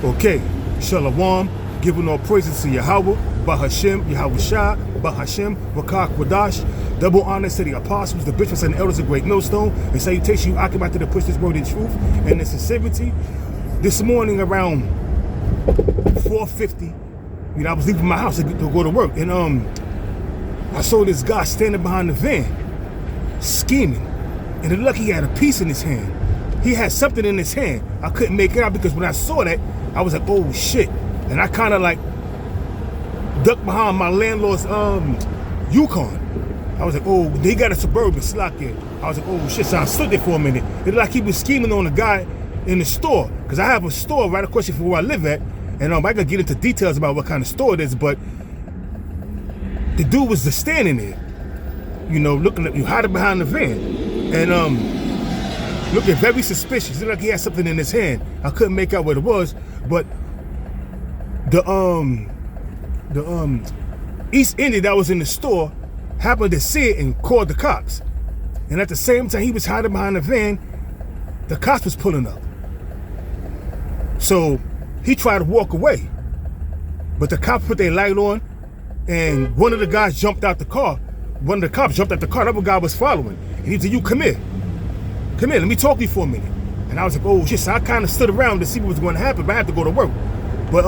Okay, Shalom, giving all praises to Yahweh, Bahashem, Yahweh Shah, Bahashem, Rakak Wadash. Double honors to the apostles, the bishops, and the elders of Great Millstone, and salutation you occupy to push this word in truth and in sincerity. This morning around 4:50, I was leaving my house to go to work, and I saw this guy standing behind the van, scheming, and it looked like he had a piece in his hand. He had something in his hand. I couldn't make it out because when I saw that, I was like, oh shit. And I kind of like ducked behind my landlord's Yukon. I was like, oh, they got a Suburban Slacker. I was like, oh shit. So I stood there for a minute. It looked like he was scheming on a guy in the store. Because I have a store right across from where I live at. And I gotta get into details about what kind of store it is, but the dude was just standing there, looking at you, hiding behind the van. And looking very suspicious. It looked like he had something in his hand. I couldn't make out what it was, but the East Indian that was in the store happened to see it and called the cops. And at the same time he was hiding behind the van, the cops was pulling up. So he tried to walk away, but the cops put their light on, and one of the guys jumped out the car. One of the cops jumped out the car. The other guy was following. And he said, "You come here. Come here, let me talk to you for a minute." And I was like, oh shit. So I kind of stood around to see what was going to happen, but I had to go to work. But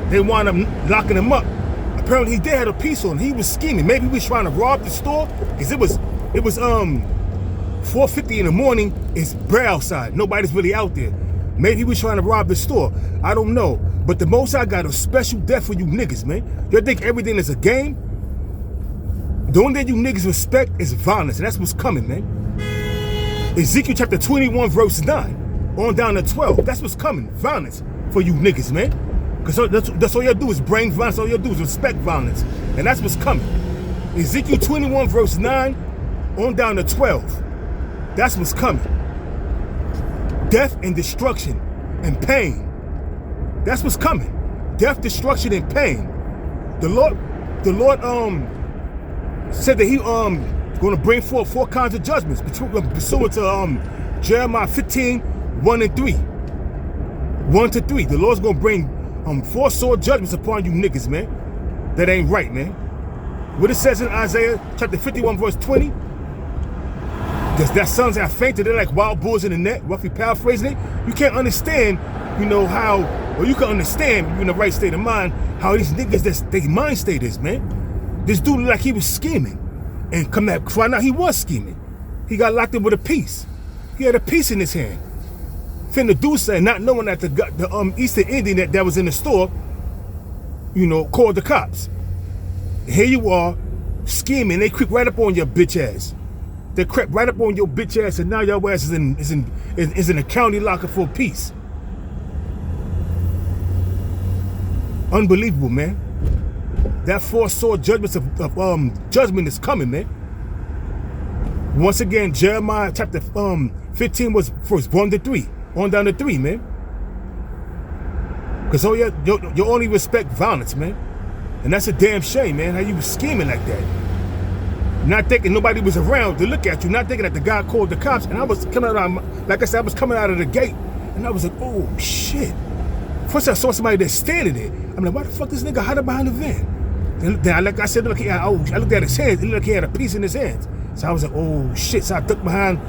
they wound up locking him up. Apparently he did have a piece on him. He was scheming. Maybe he was trying to rob the store, because it was 4:50 in the morning. It's bright outside. Nobody's really out there. Maybe he was trying to rob the store. I don't know. But the Most High got a special death for you niggas, man. You think everything is a game? The only thing you niggas respect is violence, and that's what's coming, man. Ezekiel chapter 21 verse 9 on down to 12. That's what's coming. Violence for you niggas, man. Because that's all y'all do is bring violence. All y'all do is respect violence. And that's what's coming. Ezekiel 21 verse 9 on down to 12. That's what's coming. Death and destruction and pain. That's what's coming. Death, destruction, and pain. The Lord said that he going to bring forth 4 kinds of judgments pursuant to Jeremiah 15, 1 and 3. 1 to 3. The Lord's going to bring 4 sword judgments upon you niggas, man. That ain't right, man. What it says in Isaiah chapter 51, verse 20. That sons have fainted, they're like wild bulls in the net, roughly paraphrasing it. You can't understand, how, or you can understand, in the right state of mind, how these niggas, their mind state is, man. This dude looked like he was scheming. And come back, find out he was scheming. He got locked in with a piece. He had a piece in his hand. Finna do something, not knowing that the Eastern Indian that was in the store, called the cops. Here you are, scheming. They creep right up on your bitch ass. They crept right up on your bitch ass, and now your ass is in a county locker for a piece. Unbelievable, man. That 4 sword judgments of judgment is coming, man. Once again, Jeremiah chapter 15 was verse 1 to 3, on down to 3, man. Because you only respect violence, man, and that's a damn shame, man. How you was scheming like that, not thinking nobody was around to look at you, not thinking that the guy called the cops. And I was coming out, like I said, I was coming out of the gate, and I was like, oh shit. First I saw somebody that's standing there. I'm like, why the fuck this nigga hiding behind the van? Then, like I said, I looked at his hands. It looked like he had a piece in his hands. So I was like, oh shit. So I ducked behind,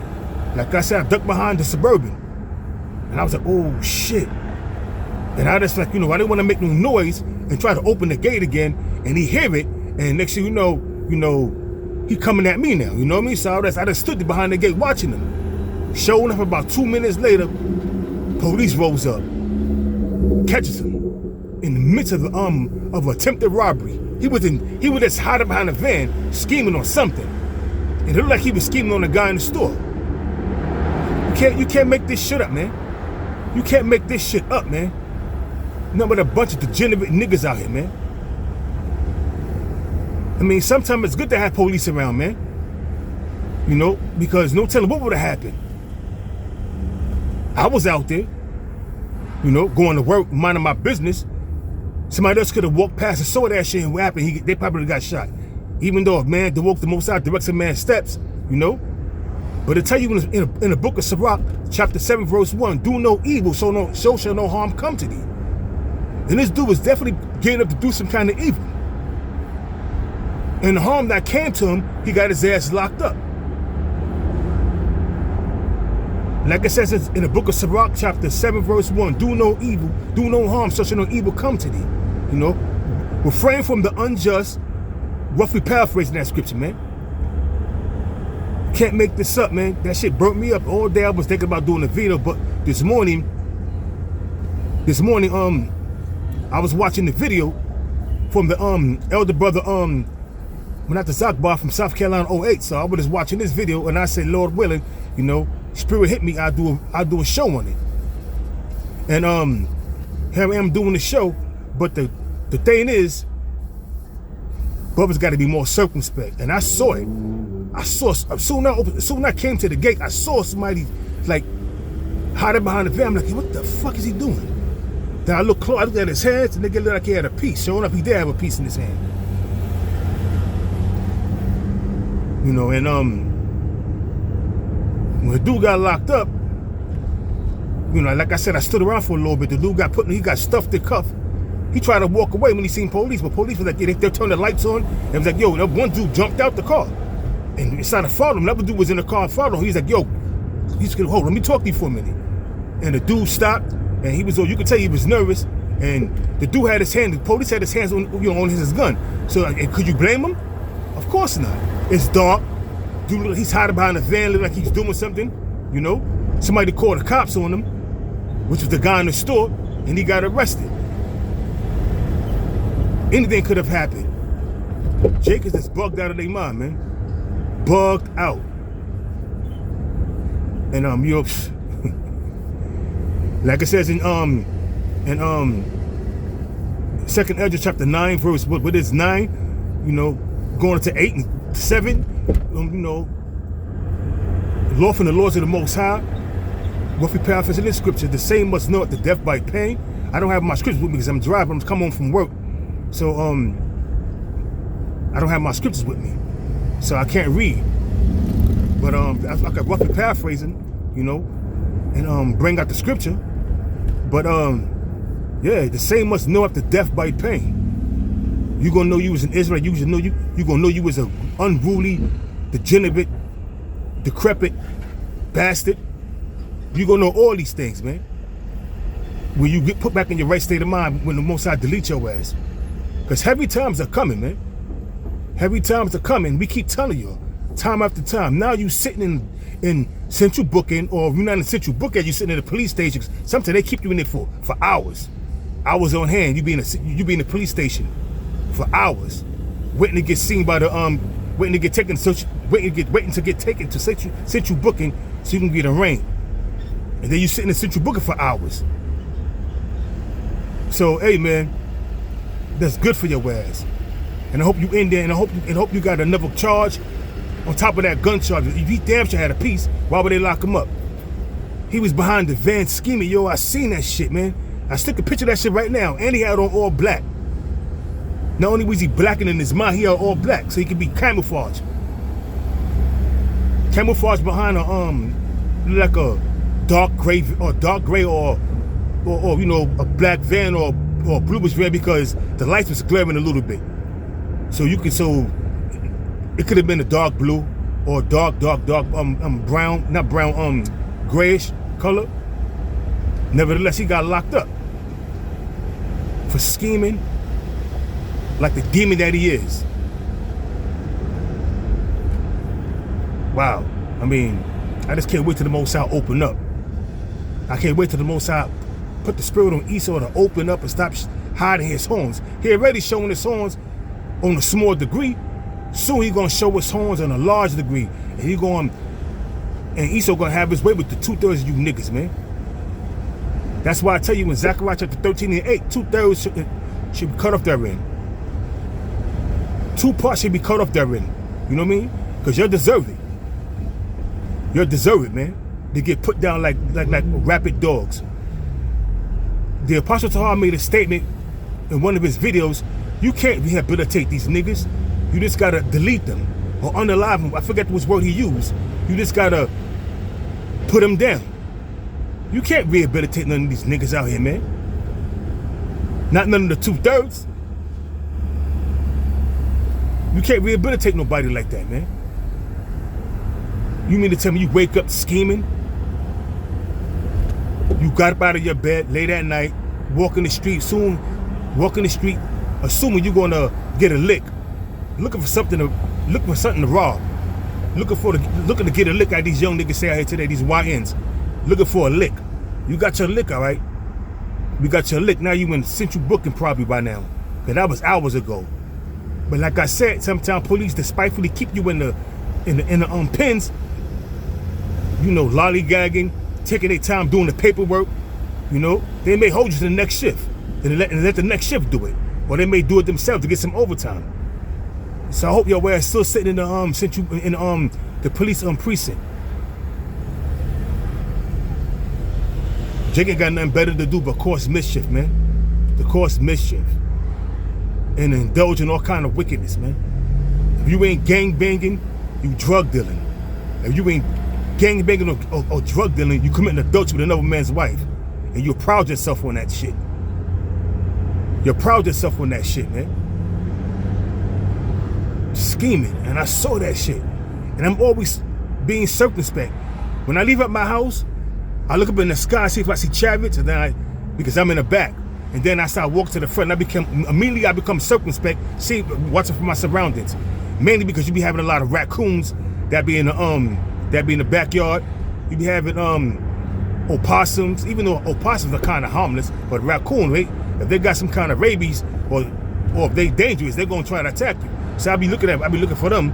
like I said, I ducked behind the Suburban. And I was like, oh shit. And I just like, I didn't want to make no noise and try to open the gate again. And he hear it. And next thing you know, he coming at me now. You know what I mean? So I just stood behind the gate watching him. Showing up about 2 minutes later, police rolls up, catches him in the midst of attempted robbery. He was just hiding behind a van, scheming on something. And it looked like he was scheming on a guy in the store. You can't make this shit up, man. You can't make this shit up, man. Nothing but a bunch of degenerate niggas out here, man. I mean, sometimes it's good to have police around, man. Because no telling what would have happened. I was out there, going to work, minding my business. Somebody else could have walked past and saw that shit, and what happened? They probably got shot. Even though, man, the Most High directs a man's steps, But it tell you in the book of Sirach, chapter 7, verse 1, do no evil, so shall no harm come to thee. And this dude was definitely getting up to do some kind of evil. And the harm that came to him, he got his ass locked up. Like it says in the book of Sirach, chapter 7, verse 1, do no evil, do no harm, so shall no evil come to thee. You know, refrain from the unjust, roughly paraphrasing that scripture, man. Can't make this up, man. That shit burnt me up all day. I was thinking about doing a video, but this morning, I was watching the video from the elder brother, Menata Zakbar from South Carolina 08. So I was just watching this video, and I said, Lord willing, you know, Spirit hit me, I'll do a show on it. And here I am doing the show, but the thing is, brothers got to be more circumspect. And I saw it. As soon as I came to the gate, I saw somebody like hiding behind the van. I'm like, what the fuck is he doing? Then I looked close, I looked at his hands, and they looked like he had a piece. Showing up, he did have a piece in his hand. You know, and when the dude got locked up, you know, like I said, I stood around for a little bit. The dude he got stuffed in cuff. He tried to walk away when he seen police, but police was like, yeah, they turned the lights on. And it was like, yo, that one dude jumped out the car. And he started to follow him. Another dude was in the car and followed him. He was like, yo, he's gonna hold, let me talk to you for a minute. And the dude stopped, and he was, you could tell he was nervous. And the dude had his hand, the police had his hands on, you know, on his gun. So like, could you blame him? Of course not. It's dark. Dude, he's hiding behind a van, look like he's doing something, you know. Somebody called the cops on him, which was the guy in the store, and he got arrested. Anything could have happened. Jake is just bugged out of their mind, man. Bugged out. And you know, like it says in 2nd Ezra chapter 9, verse what is 9? You know, going to 8 and 7. You know, law from the laws of the Most High. Roughly paraphrasing this scripture, the same must know at the death by pain. I don't have my scriptures with me because I'm driving. I'm coming home from work, so I don't have my scriptures with me, so I can't read. But I got roughly paraphrasing, you know, and bring out the scripture. But yeah, the same must know after death by pain. You gonna know you was an Israelite. You gonna know you was an unruly, degenerate, decrepit bastard. You gonna know all these things, man. When you get put back in your right state of mind, when the Most High delete your ass, because heavy times are coming, man. Heavy times are coming. We keep telling you, time after time. Now you sitting in central booking, or if you're not in central booking, you sitting in the police station. Sometimes they keep you in there for hours. Hours on hand. You be in the police station for hours, waiting to get seen by the waiting to get taken to central booking so you can get arraigned. And then you sitting in central booking for hours. So hey, man, that's good for your ass. And I hope you in there, and I hope you got another charge on top of that gun charge. If he damn sure had a piece, why would they lock him up? He was behind the van scheming. Yo, I seen that shit, man. I stick a picture of that shit right now. And he had on all black. Not only was he blacking in his mind, he had all black, so he could be camouflaged. Camouflage behind like a dark gray or you know, a black van or a bluish van, because the lights was glaring a little bit. So it could have been a dark blue or dark brown, not brown, grayish color. Nevertheless, he got locked up for scheming like the demon that he is. Wow. I mean, I just can't wait till the Most High open up. I can't wait till the Most High put the spirit on Esau to open up and stop hiding his horns. He already showing his horns on a small degree. Soon he gonna show his horns on a large degree. And Esau gonna have his way with the 2/3 of you niggas, man. That's why I tell you in Zechariah chapter 13 and 8, 2/3 should be cut off therein. 2 parts should be cut off therein. You know what I mean? Because you're deserving. You're deserving, man. They get put down like rabid dogs. The Apostle Tahar made a statement in one of his videos. You can't rehabilitate these niggas. You just gotta delete them. or unalive them. I forget which word he used. You just gotta put them down. You can't rehabilitate none of these niggas out here, man. Not none of the 2/3. You can't rehabilitate nobody like that, man. You mean to tell me you wake up scheming? You got up out of your bed late at night, walking the street, assuming you're gonna get a lick, looking for something to rob, looking to get a lick like these young niggas say out here today, these YNs, looking for a lick. You got your lick, all right? You got your lick. Now you in central booking probably by now, because that was hours ago. But like I said, sometimes police despitefully keep you in the pens, you know, lollygagging, taking their time doing the paperwork. You know, they may hold you to the next shift and let the next shift do it, or they may do it themselves to get some overtime. So I hope your ass still sitting in the the police precinct. Jake ain't got nothing better to do but cause mischief, man. To cause mischief and indulge in all kind of wickedness, man. If you ain't gang banging, you drug dealing. If you ain't gang banging or drug dealing, you committing adultery with another man's wife, and you proud yourself on that shit. You're proud yourself on that shit, man. Scheming, and I saw that shit, and I'm always being circumspect. When I leave up my house, I look up in the sky, see if I see chariots, and then because I'm in the back, and then I start walking to the front, and I become circumspect, watching for my surroundings. Mainly because you be having a lot of raccoons that be in the backyard. You be having opossums, even though opossums are kind of harmless, but raccoon, right? If they got some kind of rabies or if they dangerous, they're gonna try to attack you. So I be looking for them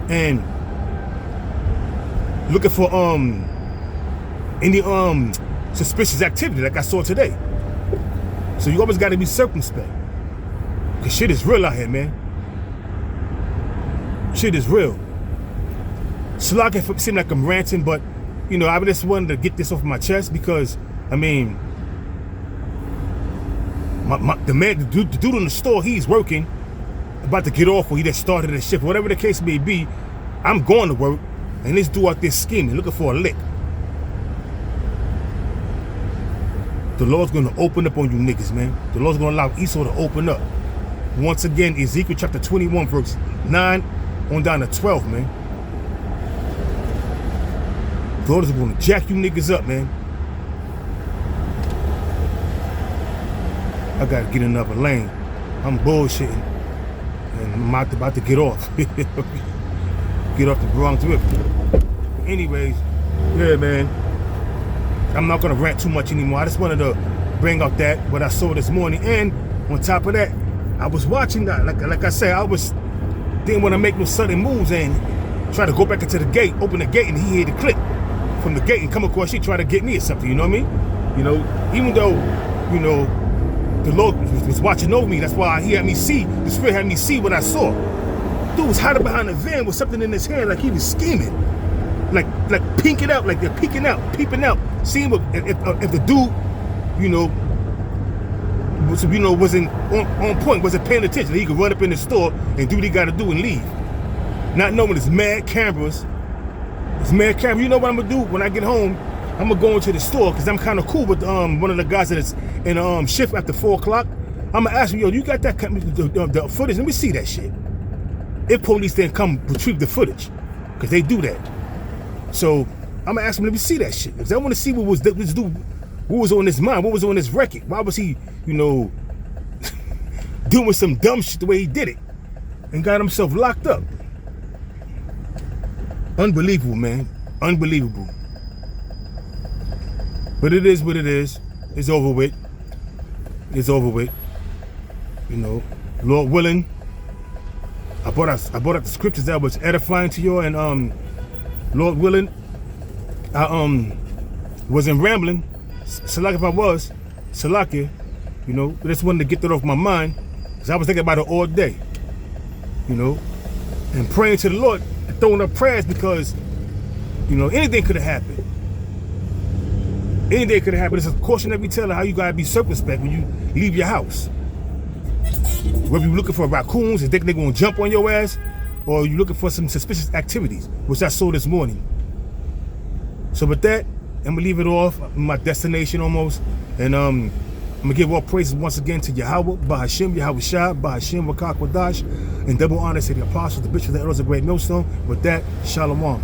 and looking for any suspicious activity like I saw today. So you always gotta be circumspect. Cause shit is real out here, man. Shit is real. So I can seem like I'm ranting, but you know, I just wanted to get this off my chest because I mean the dude in the store, he's working, about to get off, or he just started a shift, whatever the case may be. I'm going to work, and this dude out there scheming, looking for a lick. The Lord's going to open up on you niggas, man. The Lord's going to allow Esau to open up. Once again, Ezekiel chapter 21, verse 9 on down to 12, man. The Lord is going to jack you niggas up, man. I got to get in another lane. I'm bullshitting. And I'm about to get off. Get off the Bronx River. Anyways, yeah, man. I'm not going to rant too much anymore. I just wanted to bring up what I saw this morning. And on top of that, I was watching that. Like I said, didn't want to make no sudden moves and try to go back into the gate, open the gate, and he hear the click from the gate and come across shit, try to get me or something, you know what I mean? You know, even though, you know, the Lord was watching over me, that's why the Spirit had me see what I saw. Dude was hiding behind the van with something in his hand, like he was scheming. Like peeking out, like they're peeking out, peeping out, seeing if the dude, wasn't on point, wasn't paying attention. He could run up in the store and do what he got to do and leave. Not knowing it's mad cameras. It's mad camera. You know what I'm gonna do when I get home? I'm gonna go into the store because I'm kind of cool with one of the guys that's in shift after 4 o'clock. I'm gonna ask him, yo, you got that the footage? Let me see that shit. If police then come retrieve the footage, because they do that. So I'm gonna ask him, let me see that shit. Because I want to see what was this dude, what was on his mind, what was on his record. Why was he, doing some dumb shit the way he did it and got himself locked up? Unbelievable, man. Unbelievable. But it is what it is. It's over with. It's over with. Lord willing, I brought out the scriptures that was edifying to you, and Lord willing, I wasn't rambling. Salak if I was, Salakia, I just wanted to get that off my mind because I was thinking about it all day, and praying to the Lord, and throwing up prayers because, anything could have happened. Anything could have happened. It's a cautionary tale how you gotta be circumspect when you leave your house. Whether you're looking for raccoons and think they're gonna jump on your ass, or you're looking for some suspicious activities, which I saw this morning. So with that, I'm gonna leave it off. My destination almost, and I'm gonna give all praises once again to Yahweh, Bahashim, Yahweh Shah, Bahashim, Wakak Wadash, and double honor to the apostles, the bishops, the elders, the great millstone. With that, Shalom.